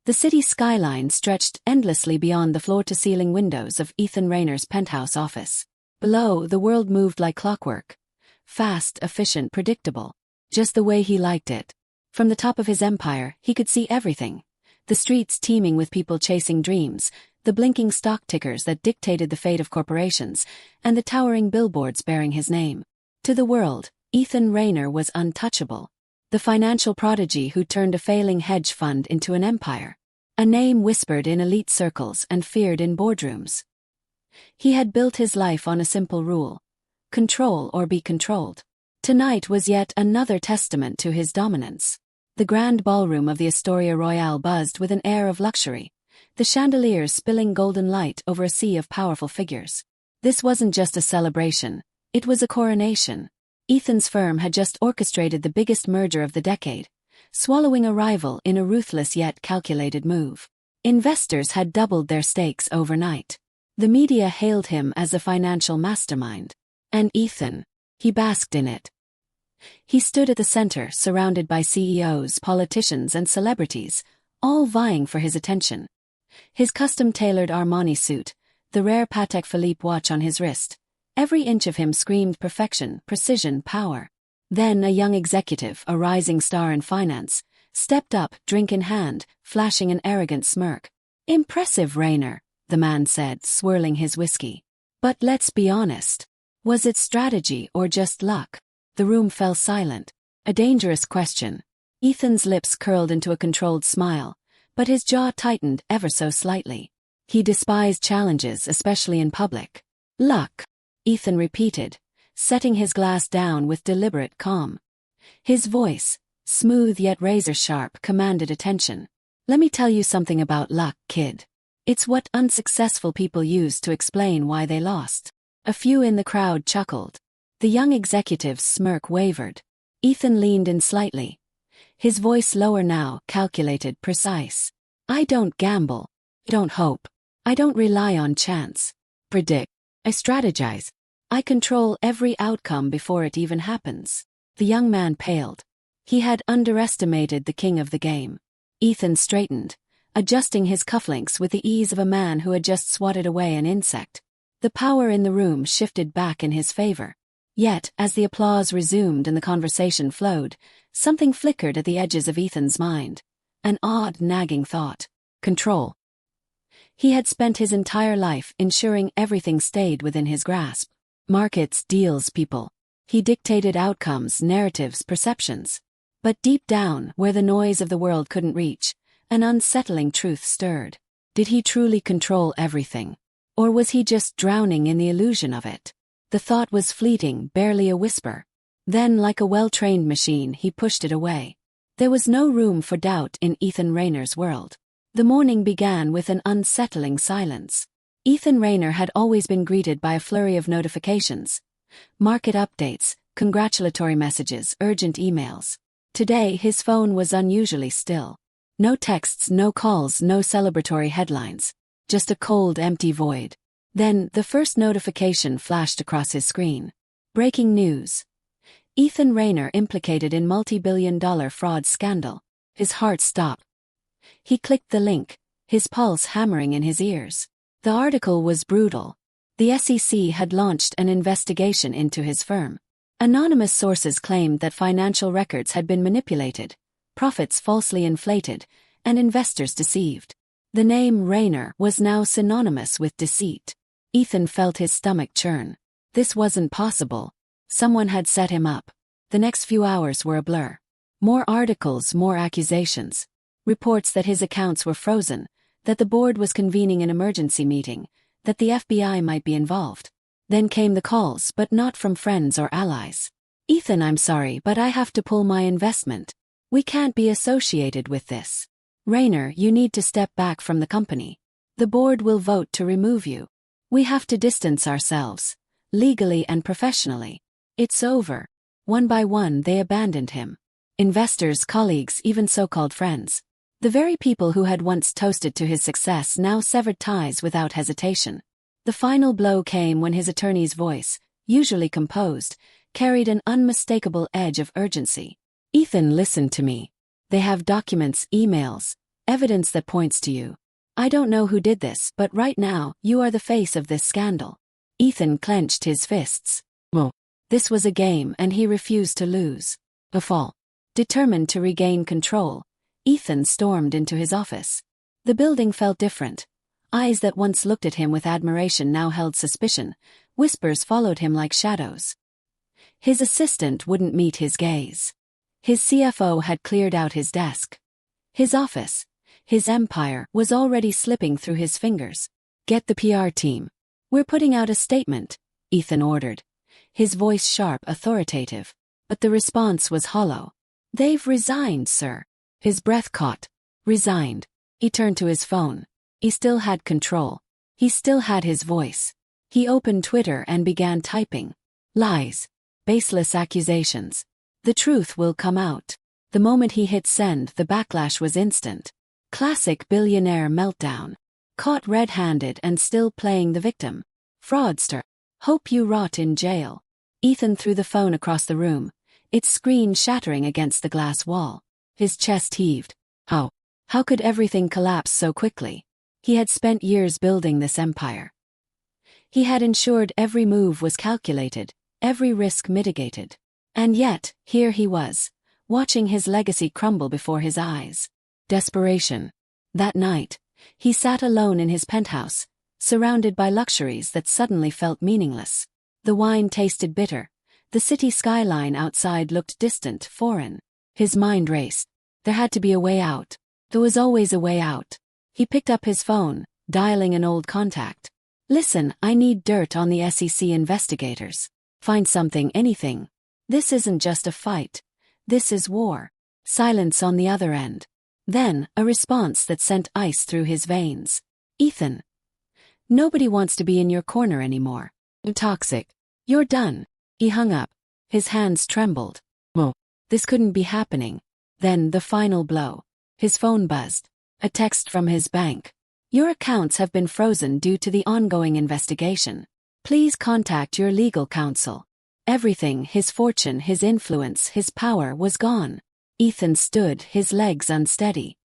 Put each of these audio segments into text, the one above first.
The city skyline stretched endlessly beyond the floor-to-ceiling windows of Ethan Raynor's penthouse office. Below, the world moved like clockwork. Fast, efficient, predictable. Just the way he liked it. From the top of his empire, he could see everything. The streets teeming with people chasing dreams, the blinking stock tickers that dictated the fate of corporations, and the towering billboards bearing his name. To the world, Ethan Raynor was untouchable. The financial prodigy who turned a failing hedge fund into an empire. A name whispered in elite circles and feared in boardrooms. He had built his life on a simple rule: control or be controlled. Tonight was yet another testament to his dominance. The grand ballroom of the Astoria Royale buzzed with an air of luxury, the chandeliers spilling golden light over a sea of powerful figures. This wasn't just a celebration, it was a coronation. Ethan's firm had just orchestrated the biggest merger of the decade, swallowing a rival in a ruthless yet calculated move. Investors had doubled their stakes overnight. The media hailed him as a financial mastermind. And Ethan, he basked in it. He stood at the center, surrounded by CEOs, politicians, and celebrities, all vying for his attention. His custom-tailored Armani suit, the rare Patek Philippe watch on his wrist, every inch of him screamed perfection, precision, power. Then a young executive, a rising star in finance, stepped up, drink in hand, flashing an arrogant smirk. "Impressive, Raynor," the man said, swirling his whiskey. "But let's be honest. Was it strategy or just luck?" The room fell silent. A dangerous question. Ethan's lips curled into a controlled smile, but his jaw tightened ever so slightly. He despised challenges, especially in public. "Luck," Ethan repeated, setting his glass down with deliberate calm. His voice, smooth yet razor-sharp, commanded attention. "Let me tell you something about luck, kid. It's what unsuccessful people use to explain why they lost." A few in the crowd chuckled. The young executive's smirk wavered. Ethan leaned in slightly. His voice lower now, calculated, precise. "I don't gamble. I don't hope. I don't rely on chance. Predict. I strategize. I control every outcome before it even happens." The young man paled. He had underestimated the king of the game. Ethan straightened, adjusting his cufflinks with the ease of a man who had just swatted away an insect. The power in the room shifted back in his favor. Yet, as the applause resumed and the conversation flowed, something flickered at the edges of Ethan's mind. An odd, nagging thought. Control. He had spent his entire life ensuring everything stayed within his grasp. Markets, deals, people. He dictated outcomes, narratives, perceptions. But deep down, where the noise of the world couldn't reach, an unsettling truth stirred. Did he truly control everything? Or was he just drowning in the illusion of it? The thought was fleeting, barely a whisper. Then, like a well-trained machine, he pushed it away. There was no room for doubt in Ethan Raynor's world. The morning began with an unsettling silence. Ethan Raynor had always been greeted by a flurry of notifications. Market updates, congratulatory messages, urgent emails. Today, his phone was unusually still. No texts, no calls, no celebratory headlines. Just a cold, empty void. Then, the first notification flashed across his screen. Breaking news. Ethan Raynor implicated in multi-billion-dollar fraud scandal. His heart stopped. He clicked the link, his pulse hammering in his ears. The article was brutal. The SEC had launched an investigation into his firm. Anonymous sources claimed that financial records had been manipulated, profits falsely inflated, and investors deceived. The name Raynor was now synonymous with deceit. Ethan felt his stomach churn. This wasn't possible. Someone had set him up. The next few hours were a blur. More articles, more accusations. Reports that his accounts were frozen, that the board was convening an emergency meeting, that the FBI might be involved. Then came the calls, but not from friends or allies. "Ethan, I'm sorry, but I have to pull my investment. We can't be associated with this. Raynor, you need to step back from the company. The board will vote to remove you. We have to distance ourselves, legally and professionally. It's over." One by one, they abandoned him. Investors, colleagues, even so-called friends. The very people who had once toasted to his success now severed ties without hesitation. The final blow came when his attorney's voice, usually composed, carried an unmistakable edge of urgency. "Ethan, listen to me. They have documents, emails, Evidence that points to you. I don't know who did this, but right now, you are the face of this scandal. Ethan clenched his fists. Well, this was a game and he refused to lose. A fall. Determined to regain control, Ethan stormed into his office. The building felt different. Eyes that once looked at him with admiration now held suspicion. Whispers followed him like shadows. His assistant wouldn't meet his gaze. His CFO had cleared out his desk. His office, his empire, was already slipping through his fingers. Get the PR team. We're putting out a statement, Ethan ordered. His voice sharp, authoritative. But the response was hollow. They've resigned, sir. His breath caught. Resigned. He turned to his phone. He still had control. He still had his voice. He opened Twitter and began typing. Lies. Baseless accusations. The truth will come out. The moment he hit send, the backlash was instant. Classic billionaire meltdown. Caught red-handed and still playing the victim. Fraudster. Hope you rot in jail. Ethan threw the phone across the room, its screen shattering against the glass wall. His chest heaved. How could everything collapse so quickly? He had spent years building this empire. He had ensured every move was calculated, every risk mitigated. And yet, here he was, watching his legacy crumble before his eyes. Desperation. That night, he sat alone in his penthouse, surrounded by luxuries that suddenly felt meaningless. The wine tasted bitter. The city skyline outside looked distant, foreign. His mind raced. There had to be a way out. There was always a way out. He picked up his phone, dialing an old contact. Listen, I need dirt on the SEC investigators. Find something, anything. This isn't just a fight. This is war. Silence on the other end. Then, a response that sent ice through his veins. Ethan. Nobody wants to be in your corner anymore. Toxic. You're done. He hung up. His hands trembled. Whoa. This couldn't be happening. Then the final blow. His phone buzzed. A text from his bank. Your accounts have been frozen due to the ongoing investigation. Please contact your legal counsel. Everything, his fortune, his influence, his power, was gone. Ethan stood, his legs unsteady.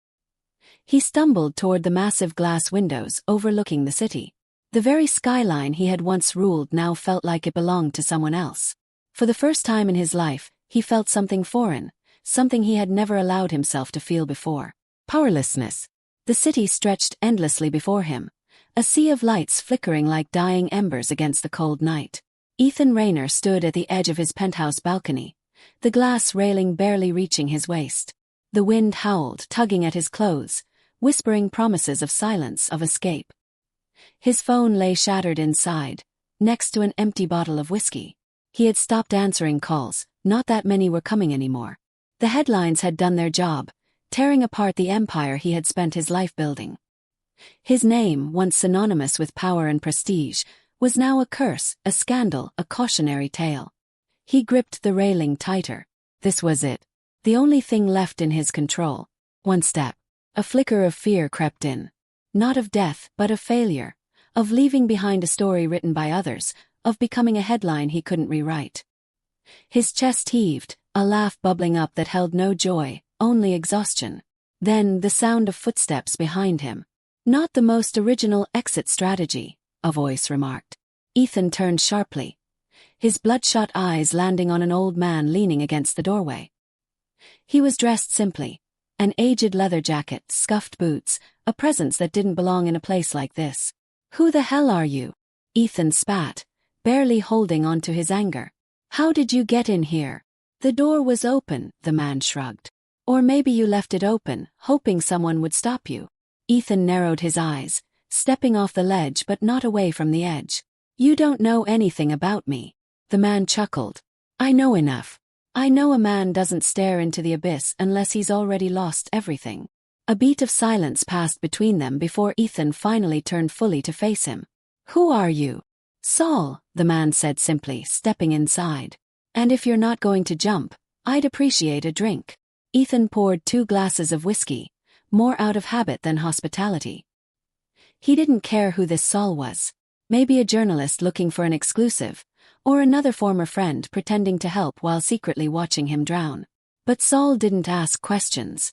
He stumbled toward the massive glass windows overlooking the city. The very skyline he had once ruled now felt like it belonged to someone else. For the first time in his life, he felt something foreign, something he had never allowed himself to feel before. Powerlessness. The city stretched endlessly before him, a sea of lights flickering like dying embers against the cold night. Ethan Raynor stood at the edge of his penthouse balcony, the glass railing barely reaching his waist. The wind howled, tugging at his clothes, whispering promises of silence, of escape. His phone lay shattered inside, next to an empty bottle of whiskey. He had stopped answering calls, not that many were coming anymore. The headlines had done their job, tearing apart the empire he had spent his life building. His name, once synonymous with power and prestige, was now a curse, a scandal, a cautionary tale. He gripped the railing tighter. This was it. The only thing left in his control. One step. A flicker of fear crept in. Not of death, but of failure. Of leaving behind a story written by others, of becoming a headline he couldn't rewrite. His chest heaved, a laugh bubbling up that held no joy, only exhaustion. Then the sound of footsteps behind him. Not the most original exit strategy, a voice remarked. Ethan turned sharply, his bloodshot eyes landing on an old man leaning against the doorway. He was dressed simply. An aged leather jacket, scuffed boots, a presence that didn't belong in a place like this. Who the hell are you? Ethan spat, barely holding on to his anger. How did you get in here? The door was open, the man shrugged. Or maybe you left it open, hoping someone would stop you. Ethan narrowed his eyes, stepping off the ledge but not away from the edge. You don't know anything about me. The man chuckled. I know enough. I know a man doesn't stare into the abyss unless he's already lost everything. A beat of silence passed between them before Ethan finally turned fully to face him. Who are you? Saul, the man said simply, stepping inside. And if you're not going to jump, I'd appreciate a drink. Ethan poured 2 glasses of whiskey, more out of habit than hospitality. He didn't care who this Saul was. Maybe a journalist looking for an exclusive, or another former friend pretending to help while secretly watching him drown. But Saul didn't ask questions.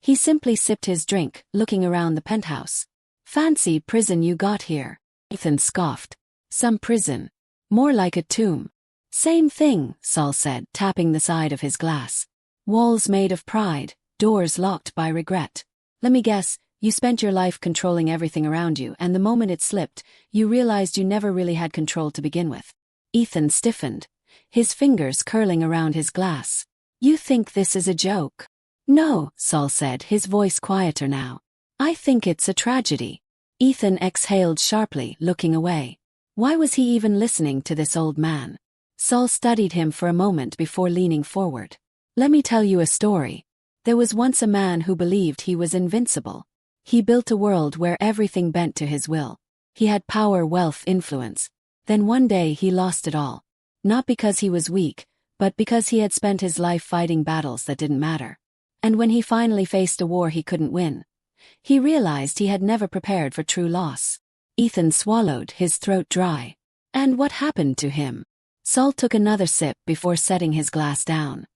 He simply sipped his drink, looking around the penthouse. Fancy prison you got here. Ethan scoffed. Some prison. More like a tomb. Same thing, Saul said, tapping the side of his glass. Walls made of pride, doors locked by regret. Let me guess, you spent your life controlling everything around you, and the moment it slipped, you realized you never really had control to begin with. Ethan stiffened, his fingers curling around his glass. You think this is a joke? No, Saul said, his voice quieter now. I think it's a tragedy. Ethan exhaled sharply, looking away. Why was he even listening to this old man? Saul studied him for a moment before leaning forward. Let me tell you a story. There was once a man who believed he was invincible. He built a world where everything bent to his will. He had power, wealth, influence. Then one day he lost it all. Not because he was weak, but because he had spent his life fighting battles that didn't matter. And when he finally faced a war he couldn't win, he realized he had never prepared for true loss. Ethan swallowed, his throat dry. And what happened to him? Saul took another sip before setting his glass down.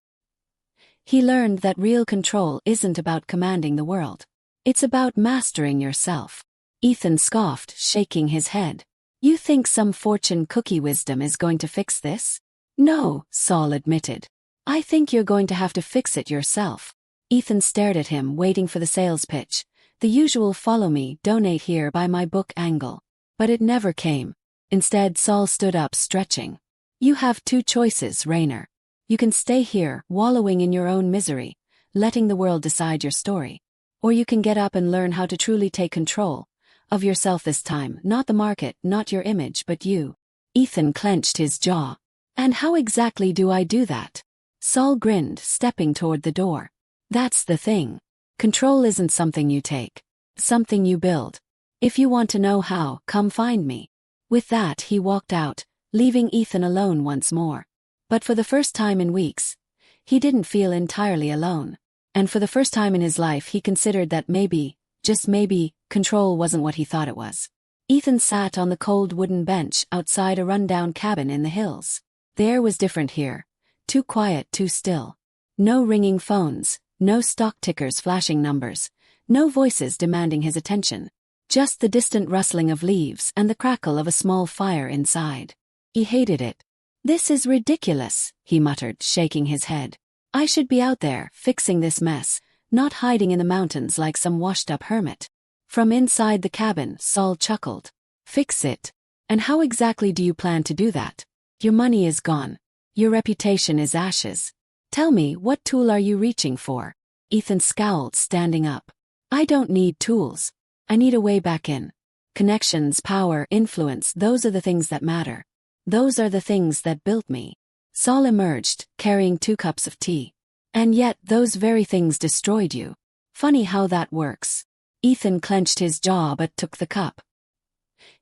He learned that real control isn't about commanding the world. It's about mastering yourself. Ethan scoffed, shaking his head. You think some fortune cookie wisdom is going to fix this? No, Saul admitted. I think you're going to have to fix it yourself. Ethan stared at him, waiting for the sales pitch. The usual follow me, donate here, buy my book angle. But it never came. Instead, Saul stood up, stretching. You have two choices, Raynor. You can stay here, wallowing in your own misery, letting the world decide your story. Or you can get up and learn how to truly take control of yourself this time, not the market, not your image, but you. Ethan clenched his jaw. And how exactly do I do that? Saul grinned, stepping toward the door. That's the thing. Control isn't something you take. Something you build. If you want to know how, come find me. With that he walked out, leaving Ethan alone once more. But for the first time in weeks, he didn't feel entirely alone. And for the first time in his life he considered that maybe, just maybe, control wasn't what he thought it was. Ethan sat on the cold wooden bench outside a rundown cabin in the hills. The air was different here. Too quiet, too still. No ringing phones, no stock tickers flashing numbers, no voices demanding his attention. Just the distant rustling of leaves and the crackle of a small fire inside. He hated it. This is ridiculous, he muttered, shaking his head. I should be out there, fixing this mess, not hiding in the mountains like some washed-up hermit. From inside the cabin, Saul chuckled. Fix it? And how exactly do you plan to do that? Your money is gone. Your reputation is ashes. Tell me, what tool are you reaching for? Ethan scowled, standing up. I don't need tools. I need a way back in. Connections, power, influence, those are the things that matter. Those are the things that built me. Saul emerged, carrying 2 cups of tea. And yet, those very things destroyed you. Funny how that works. Ethan clenched his jaw but took the cup.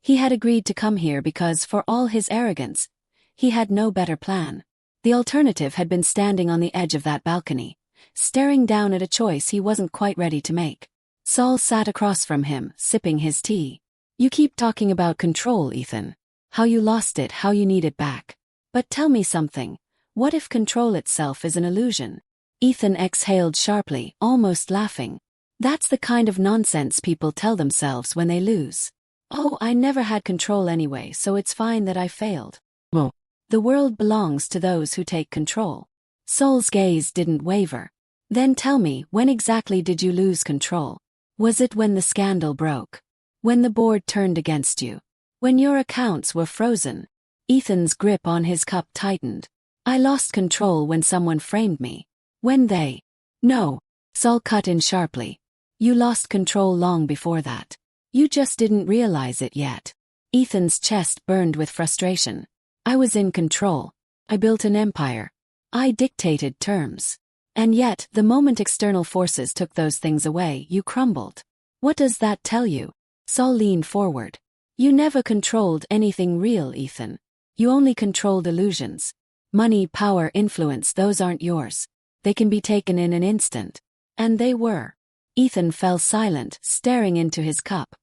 He had agreed to come here because, for all his arrogance, he had no better plan. The alternative had been standing on the edge of that balcony, staring down at a choice he wasn't quite ready to make. Saul sat across from him, sipping his tea. You keep talking about control, Ethan. How you lost it, how you need it back. But tell me something. What if control itself is an illusion? Ethan exhaled sharply, almost laughing. That's the kind of nonsense people tell themselves when they lose. Oh, I never had control anyway, so it's fine that I failed. Well, the world belongs to those who take control. Saul's gaze didn't waver. Then tell me, when exactly did you lose control? Was it when the scandal broke? When the board turned against you? When your accounts were frozen? Ethan's grip on his cup tightened. I lost control when someone framed me. When they... No. Saul cut in sharply. You lost control long before that. You just didn't realize it yet. Ethan's chest burned with frustration. I was in control. I built an empire. I dictated terms. And yet, the moment external forces took those things away, you crumbled. What does that tell you? Saul leaned forward. You never controlled anything real, Ethan. You only controlled illusions. Money, power, influence, those aren't yours. They can be taken in an instant. And they were. Ethan fell silent, staring into his cup.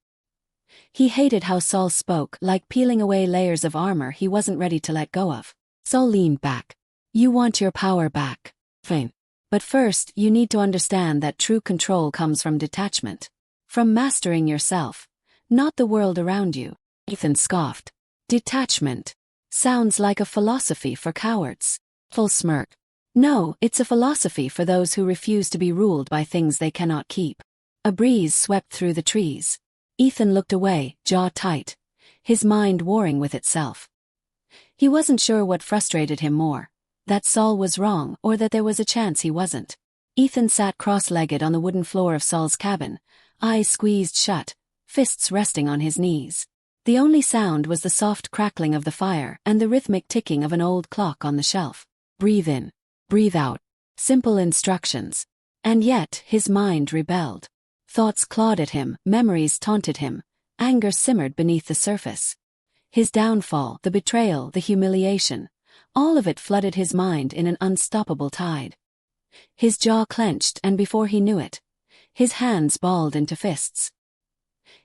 He hated how Saul spoke, like peeling away layers of armor he wasn't ready to let go of. Saul leaned back. You want your power back. Fine. But first, you need to understand that true control comes from detachment. From mastering yourself, not the world around you. Ethan scoffed. Detachment. Sounds like a philosophy for cowards. Full smirk. No, it's a philosophy for those who refuse to be ruled by things they cannot keep. A breeze swept through the trees. Ethan looked away, jaw tight, his mind warring with itself. He wasn't sure what frustrated him more, that Saul was wrong or that there was a chance he wasn't. Ethan sat cross-legged on the wooden floor of Saul's cabin, eyes squeezed shut, fists resting on his knees. The only sound was the soft crackling of the fire and the rhythmic ticking of an old clock on the shelf. Breathe in, breathe out. Simple instructions. And yet, his mind rebelled. Thoughts clawed at him, memories taunted him, anger simmered beneath the surface. His downfall, the betrayal, the humiliation, all of it flooded his mind in an unstoppable tide. His jaw clenched, and before he knew it, his hands balled into fists.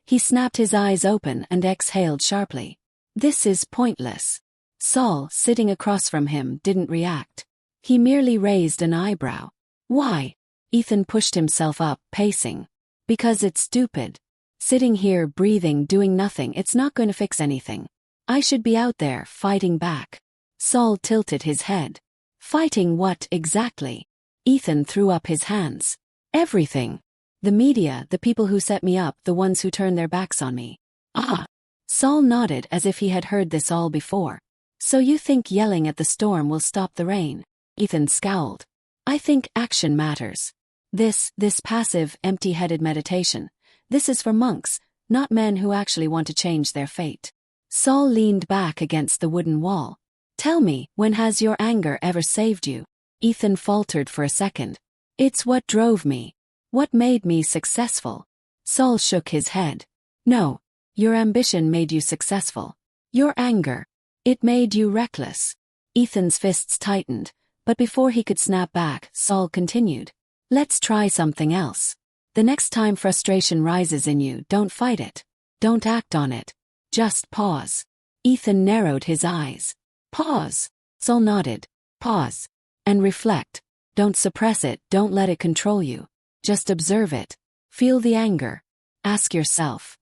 He snapped his eyes open and exhaled sharply. This is pointless. Saul, sitting across from him, didn't react. He merely raised an eyebrow. Why? Ethan pushed himself up, pacing. Because it's stupid. Sitting here, breathing, doing nothing, it's not going to fix anything. I should be out there, fighting back. Saul tilted his head. Fighting what, exactly? Ethan threw up his hands. Everything. The media, the people who set me up, the ones who turn their backs on me. Ah! Saul nodded as if he had heard this all before. So you think yelling at the storm will stop the rain? Ethan scowled. I think action matters. This passive, empty-headed meditation, this is for monks, not men who actually want to change their fate. Saul leaned back against the wooden wall. Tell me, when has your anger ever saved you? Ethan faltered for a second. It's what drove me. What made me successful? Saul shook his head. No, your ambition made you successful. Your anger, it made you reckless. Ethan's fists tightened, but before he could snap back, Saul continued. Let's try something else. The next time frustration rises in you, don't fight it. Don't act on it. Just pause. Ethan narrowed his eyes. Pause. Saul nodded. Pause. And reflect. Don't suppress it, don't let it control you. Just observe it. Feel the anger. Ask yourself.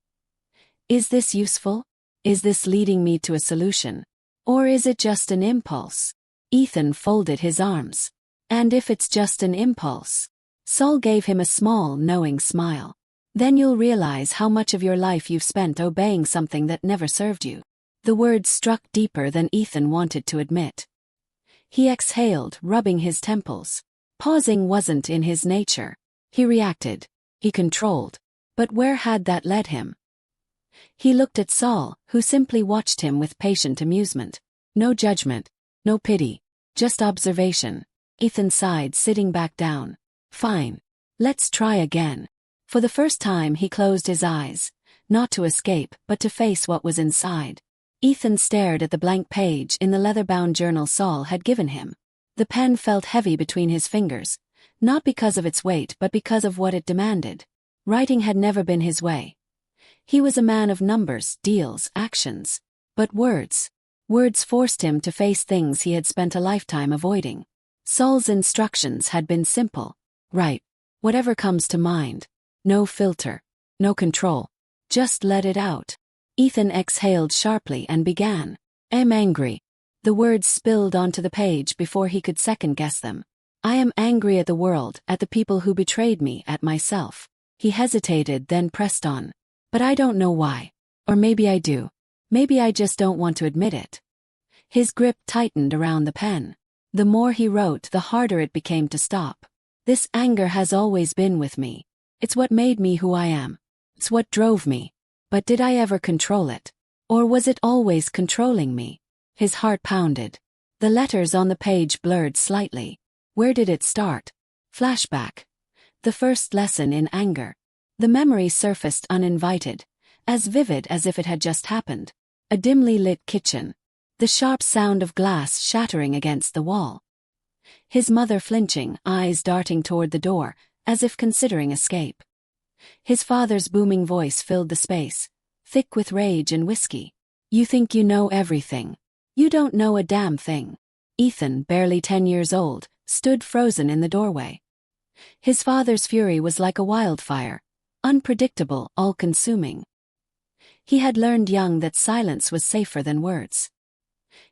Is this useful? Is this leading me to a solution? Or is it just an impulse? Ethan folded his arms. And if it's just an impulse? Saul gave him a small, knowing smile. Then you'll realize how much of your life you've spent obeying something that never served you. The words struck deeper than Ethan wanted to admit. He exhaled, rubbing his temples. Pausing wasn't in his nature. He reacted. He controlled. But where had that led him? He looked at Saul, who simply watched him with patient amusement. No judgment. No pity. Just observation. Ethan sighed, sitting back down. Fine. Let's try again. For the first time he closed his eyes, not to escape, but to face what was inside. Ethan stared at the blank page in the leather-bound journal Saul had given him. The pen felt heavy between his fingers, not because of its weight but because of what it demanded. Writing had never been his way. He was a man of numbers, deals, actions. But words forced him to face things he had spent a lifetime avoiding. Saul's instructions had been simple. Write. Whatever comes to mind. No filter. No control. Just let it out. Ethan exhaled sharply and began. I'm angry. The words spilled onto the page before he could second-guess them. I am angry at the world, at the people who betrayed me, at myself. He hesitated, then pressed on. But I don't know why. Or maybe I do. Maybe I just don't want to admit it. His grip tightened around the pen. The more he wrote, the harder it became to stop. This anger has always been with me. It's what made me who I am. It's what drove me. But did I ever control it? Or was it always controlling me? His heart pounded. The letters on the page blurred slightly. Where did it start? Flashback. The first lesson in anger. The memory surfaced uninvited, as vivid as if it had just happened. A dimly lit kitchen. The sharp sound of glass shattering against the wall. His mother flinching, eyes darting toward the door, as if considering escape. His father's booming voice filled the space, thick with rage and whiskey. You think you know everything. You don't know a damn thing. Ethan, barely 10 years old, stood frozen in the doorway. His father's fury was like a wildfire, unpredictable, all-consuming. He had learned young that silence was safer than words.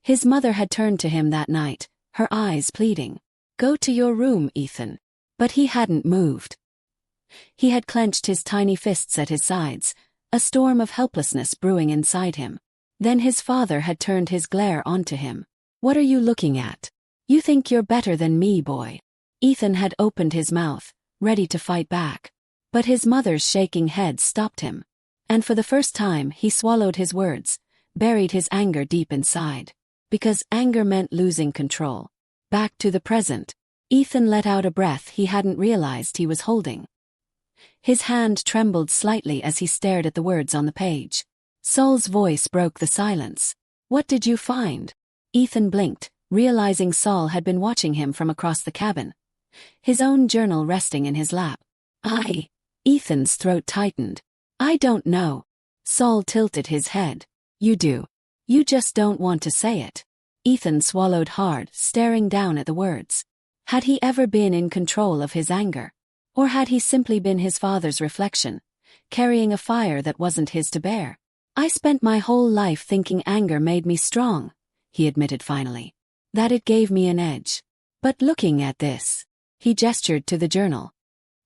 His mother had turned to him that night, her eyes pleading, "Go to your room, Ethan." But he hadn't moved. He had clenched his tiny fists at his sides, a storm of helplessness brewing inside him. Then his father had turned his glare onto him. "What are you looking at? You think you're better than me, boy." Ethan had opened his mouth, ready to fight back. But his mother's shaking head stopped him. And for the first time he swallowed his words, buried his anger deep inside. Because anger meant losing control. Back to the present. Ethan let out a breath he hadn't realized he was holding. His hand trembled slightly as he stared at the words on the page. Saul's voice broke the silence. "What did you find?" Ethan blinked, realizing Saul had been watching him from across the cabin, his own journal resting in his lap. Ethan's throat tightened. "I don't know." Saul tilted his head. "You do. You just don't want to say it." Ethan swallowed hard, staring down at the words. Had he ever been in control of his anger? Or had he simply been his father's reflection, carrying a fire that wasn't his to bear? "I spent my whole life thinking anger made me strong," he admitted finally. "That it gave me an edge. But looking at this," he gestured to the journal,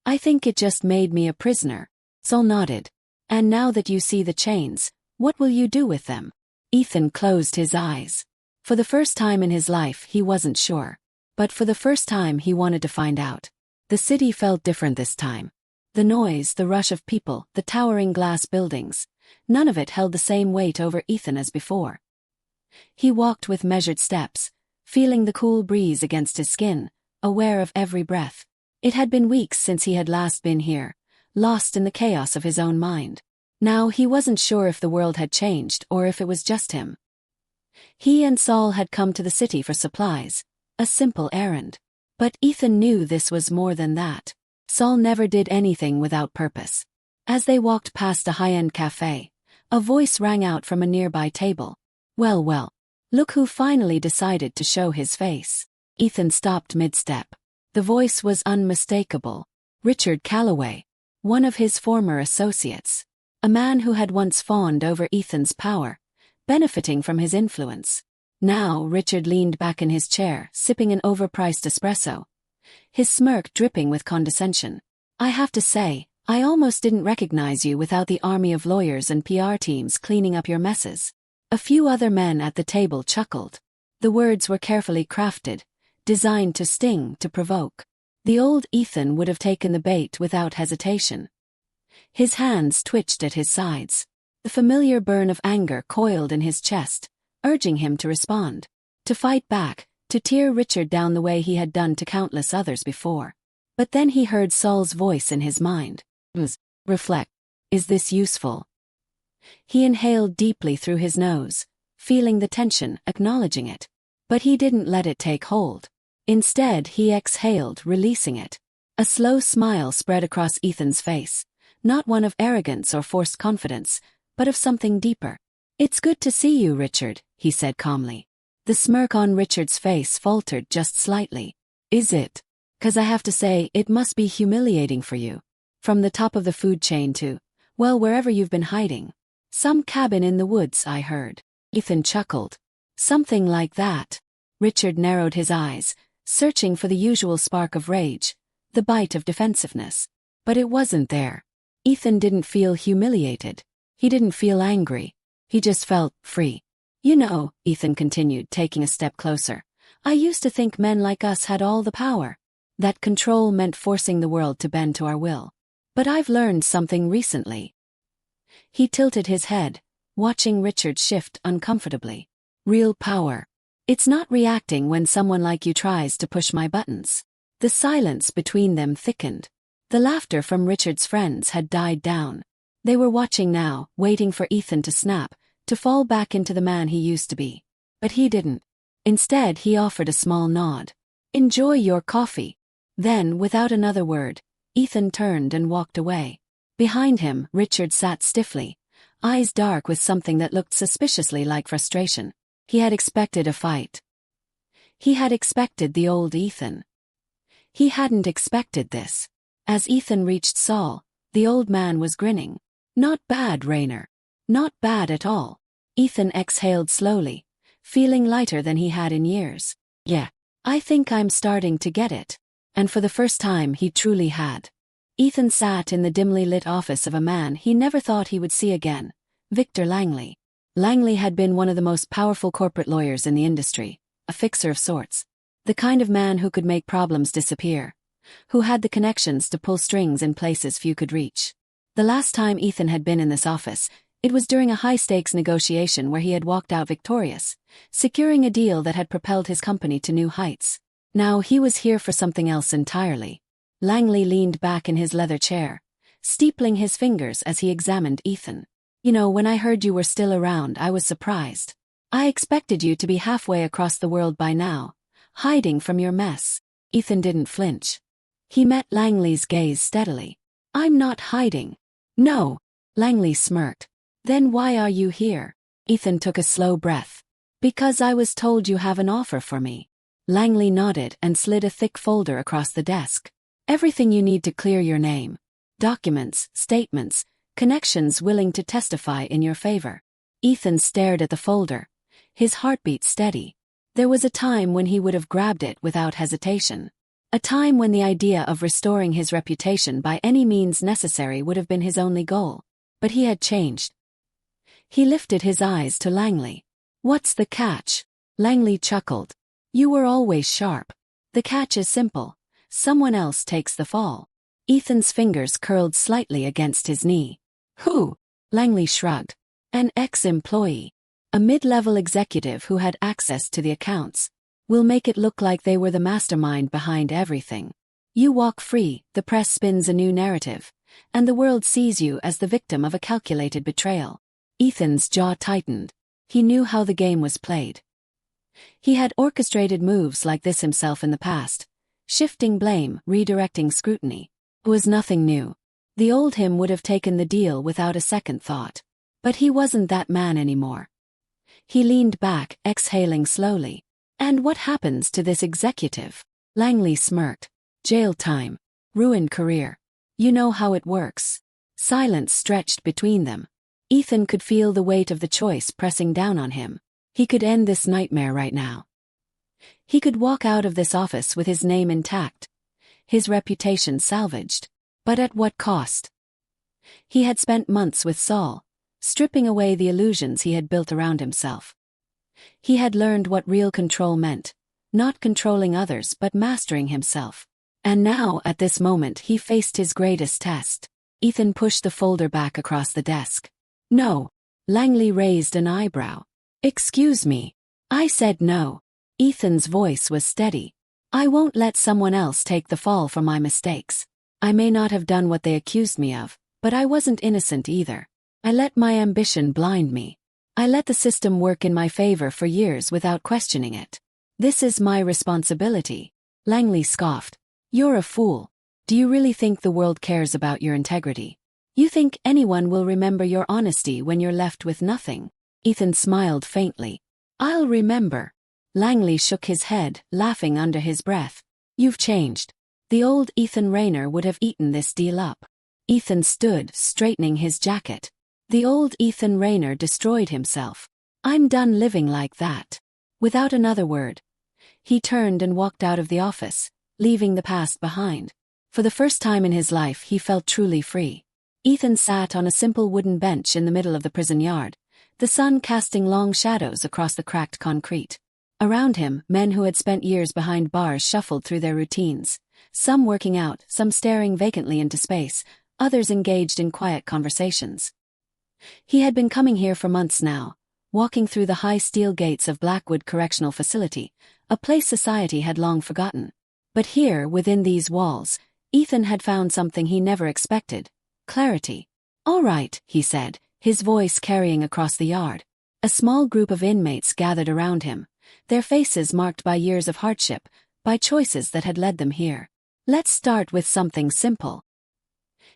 "I think it just made me a prisoner." Saul nodded. "And now that you see the chains, what will you do with them?" Ethan closed his eyes. For the first time in his life he wasn't sure. But for the first time he wanted to find out. The city felt different this time. The noise, the rush of people, the towering glass buildings, none of it held the same weight over Ethan as before. He walked with measured steps, feeling the cool breeze against his skin, aware of every breath. It had been weeks since he had last been here, lost in the chaos of his own mind. Now he wasn't sure if the world had changed or if it was just him. He and Saul had come to the city for supplies, a simple errand. But Ethan knew this was more than that. Saul never did anything without purpose. As they walked past a high-end cafe, a voice rang out from a nearby table. Well, look who finally decided to show his face." Ethan stopped mid-step. The voice was unmistakable. Richard Calloway, one of his former associates. A man who had once fawned over Ethan's power, benefiting from his influence. Now Richard leaned back in his chair, sipping an overpriced espresso, his smirk dripping with condescension. "I have to say, I almost didn't recognize you without the army of lawyers and PR teams cleaning up your messes." A few other men at the table chuckled. The words were carefully crafted, designed to sting, to provoke. The old Ethan would have taken the bait without hesitation. His hands twitched at his sides. The familiar burn of anger coiled in his chest, urging him to respond, to fight back, to tear Richard down the way he had done to countless others before. But then he heard Saul's voice in his mind. Reflect. Is this useful? He inhaled deeply through his nose, feeling the tension, acknowledging it. But he didn't let it take hold. Instead, he exhaled, releasing it. A slow smile spread across Ethan's face, not one of arrogance or forced confidence, but of something deeper. "It's good to see you, Richard," he said calmly. The smirk on Richard's face faltered just slightly. "Is it? 'Cause I have to say, it must be humiliating for you. From the top of the food chain to, well, wherever you've been hiding. Some cabin in the woods, I heard." Ethan chuckled. "Something like that." Richard narrowed his eyes, searching for the usual spark of rage, the bite of defensiveness. But it wasn't there. Ethan didn't feel humiliated. He didn't feel angry. He just felt free. "You know," Ethan continued, taking a step closer, "I used to think men like us had all the power. That control meant forcing the world to bend to our will. But I've learned something recently." He tilted his head, watching Richard shift uncomfortably. "Real power. It's not reacting when someone like you tries to push my buttons." The silence between them thickened. The laughter from Richard's friends had died down. They were watching now, waiting for Ethan to snap, to fall back into the man he used to be. But he didn't. Instead, he offered a small nod. "Enjoy your coffee." Then, without another word, Ethan turned and walked away. Behind him, Richard sat stiffly, eyes dark with something that looked suspiciously like frustration. He had expected a fight. He had expected the old Ethan. He hadn't expected this. As Ethan reached Saul, the old man was grinning. "Not bad, Raynor. Not bad at all." Ethan exhaled slowly, feeling lighter than he had in years. "Yeah, I think I'm starting to get it." And for the first time he truly had. Ethan sat in the dimly lit office of a man he never thought he would see again, Victor Langley. Langley had been one of the most powerful corporate lawyers in the industry, a fixer of sorts. The kind of man who could make problems disappear, who had the connections to pull strings in places few could reach. The last time Ethan had been in this office, it was during a high-stakes negotiation where he had walked out victorious, securing a deal that had propelled his company to new heights. Now he was here for something else entirely. Langley leaned back in his leather chair, steepling his fingers as he examined Ethan. "You know, when I heard you were still around, I was surprised. I expected you to be halfway across the world by now, hiding from your mess." Ethan didn't flinch. He met Langley's gaze steadily. "I'm not hiding." "No." Langley smirked. "Then why are you here?" Ethan took a slow breath. "Because I was told you have an offer for me." Langley nodded and slid a thick folder across the desk. "Everything you need to clear your name. Documents, statements, connections willing to testify in your favor." Ethan stared at the folder, his heartbeat steady. There was a time when he would have grabbed it without hesitation. A time when the idea of restoring his reputation by any means necessary would have been his only goal. But he had changed. He lifted his eyes to Langley. "What's the catch?" Langley chuckled. "You were always sharp. The catch is simple. Someone else takes the fall." Ethan's fingers curled slightly against his knee. "Who?" Langley shrugged. "An ex-employee. A mid-level executive who had access to the accounts. We'll make it look like they were the mastermind behind everything. You walk free, the press spins a new narrative, and the world sees you as the victim of a calculated betrayal." Ethan's jaw tightened. He knew how the game was played. He had orchestrated moves like this himself in the past, shifting blame, redirecting scrutiny. It was nothing new. The old him would have taken the deal without a second thought. But he wasn't that man anymore. He leaned back, exhaling slowly. "And what happens to this executive?" Langley smirked. "Jail time. Ruined career. You know how it works." Silence stretched between them. Ethan could feel the weight of the choice pressing down on him. He could end this nightmare right now. He could walk out of this office with his name intact, his reputation salvaged. But at what cost? He had spent months with Saul, stripping away the illusions he had built around himself. He had learned what real control meant, not controlling others but mastering himself. And now, at this moment, he faced his greatest test. Ethan pushed the folder back across the desk. "No." Langley raised an eyebrow. "Excuse me." "I said no." Ethan's voice was steady. "I won't let someone else take the fall for my mistakes. I may not have done what they accused me of, but I wasn't innocent either. I let my ambition blind me. I let the system work in my favor for years without questioning it. This is my responsibility." Langley scoffed. "You're a fool. Do you really think the world cares about your integrity? You think anyone will remember your honesty when you're left with nothing?" Ethan smiled faintly. "I'll remember." Langley shook his head, laughing under his breath. "You've changed. The old Ethan Raynor would have eaten this deal up." Ethan stood, straightening his jacket. "The old Ethan Raynor destroyed himself. I'm done living like that." Without another word, he turned and walked out of the office, leaving the past behind. For the first time in his life he felt truly free. Ethan sat on a simple wooden bench in the middle of the prison yard, the sun casting long shadows across the cracked concrete. Around him, men who had spent years behind bars shuffled through their routines, some working out, some staring vacantly into space, others engaged in quiet conversations. He had been coming here for months now, walking through the high steel gates of Blackwood Correctional Facility, a place society had long forgotten. But here, within these walls, Ethan had found something he never expected: clarity. "All right," he said, his voice carrying across the yard. A small group of inmates gathered around him, their faces marked by years of hardship, by choices that had led them here. "Let's start with something simple."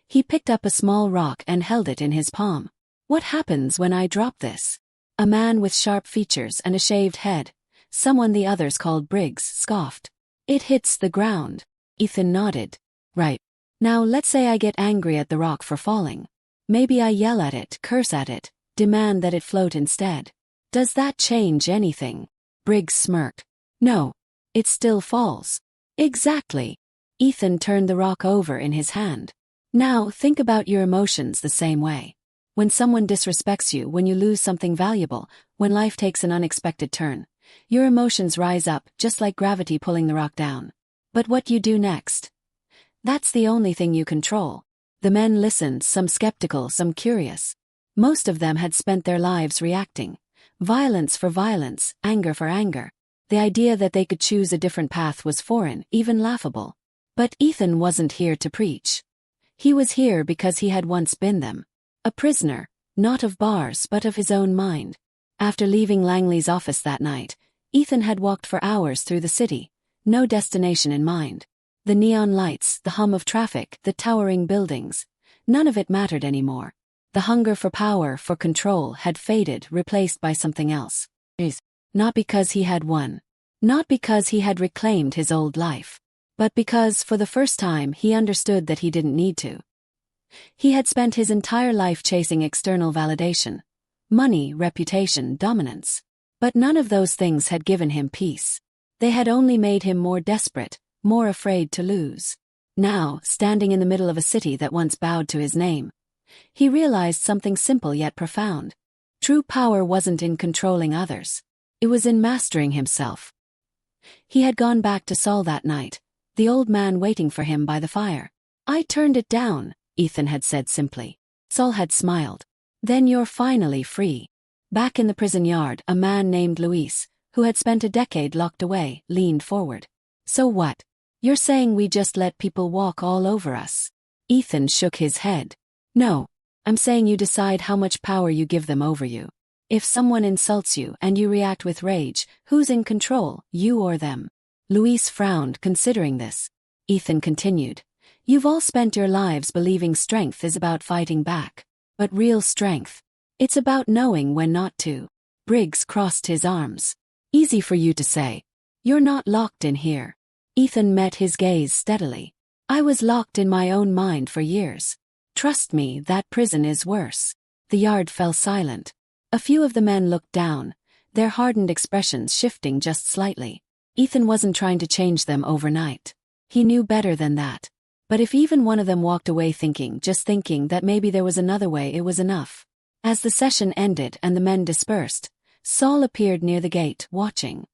He picked up a small rock and held it in his palm. "What happens when I drop this?" A man with sharp features and a shaved head, someone the others called Briggs, scoffed. "It hits the ground." Ethan nodded. Right. Now let's say I get angry at the rock for falling. Maybe I yell at it, curse at it, demand that it float instead. Does that change anything? Briggs smirked. No. It still falls. Exactly. Ethan turned the rock over in his hand. Now think about your emotions the same way. When someone disrespects you, when you lose something valuable, when life takes an unexpected turn, your emotions rise up just like gravity pulling the rock down. But what you do next? That's the only thing you control. The men listened, some skeptical, some curious. Most of them had spent their lives reacting. Violence for violence, anger for anger. The idea that they could choose a different path was foreign, even laughable. But Ethan wasn't here to preach. He was here because he had once been them. A prisoner, not of bars but of his own mind. After leaving Langley's office that night, Ethan had walked for hours through the city, no destination in mind. The neon lights, the hum of traffic, the towering buildings, none of it mattered anymore. The hunger for power, for control, had faded, replaced by something else. Not because he had won. Not because he had reclaimed his old life. But because, for the first time, he understood that he didn't need to. He had spent his entire life chasing external validation. Money, reputation, dominance. But none of those things had given him peace. They had only made him more desperate, more afraid to lose. Now, standing in the middle of a city that once bowed to his name, he realized something simple yet profound. True power wasn't in controlling others. It was in mastering himself. He had gone back to Saul that night, the old man waiting for him by the fire. I turned it down, Ethan had said simply. Saul had smiled. Then you're finally free. Back in the prison yard, a man named Luis, who had spent a decade locked away, leaned forward. So what? You're saying we just let people walk all over us? Ethan shook his head. No. I'm saying you decide how much power you give them over you. If someone insults you and you react with rage, who's in control, you or them? Luis frowned, considering this. Ethan continued. You've all spent your lives believing strength is about fighting back. But real strength, it's about knowing when not to. Briggs crossed his arms. Easy for you to say. You're not locked in here. Ethan met his gaze steadily. I was locked in my own mind for years. Trust me, that prison is worse. The yard fell silent. A few of the men looked down, their hardened expressions shifting just slightly. Ethan wasn't trying to change them overnight. He knew better than that. But if even one of them walked away just thinking that maybe there was another way, it was enough. As the session ended and the men dispersed, Saul appeared near the gate, watching.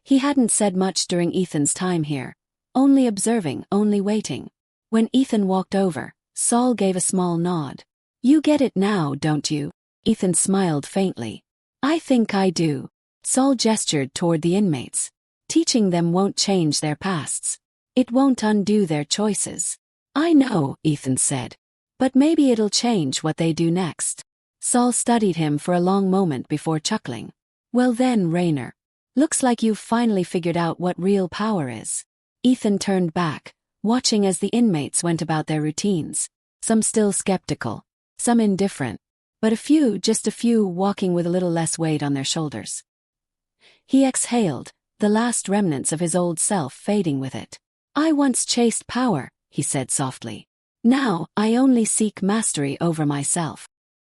He hadn't said much during Ethan's time here. Only observing, only waiting. When Ethan walked over, Saul gave a small nod. You get it now, don't you? Ethan smiled faintly. I think I do. Saul gestured toward the inmates. Teaching them won't change their pasts. It won't undo their choices. I know, Ethan said. But maybe it'll change what they do next. Saul studied him for a long moment before chuckling. Well then, Raynor. Looks like you've finally figured out what real power is. Ethan turned back, watching as the inmates went about their routines. Some still skeptical, some indifferent, but just a few walking with a little less weight on their shoulders. He exhaled, the last remnants of his old self fading with it. I once chased power, he said softly. Now, I only seek mastery over myself.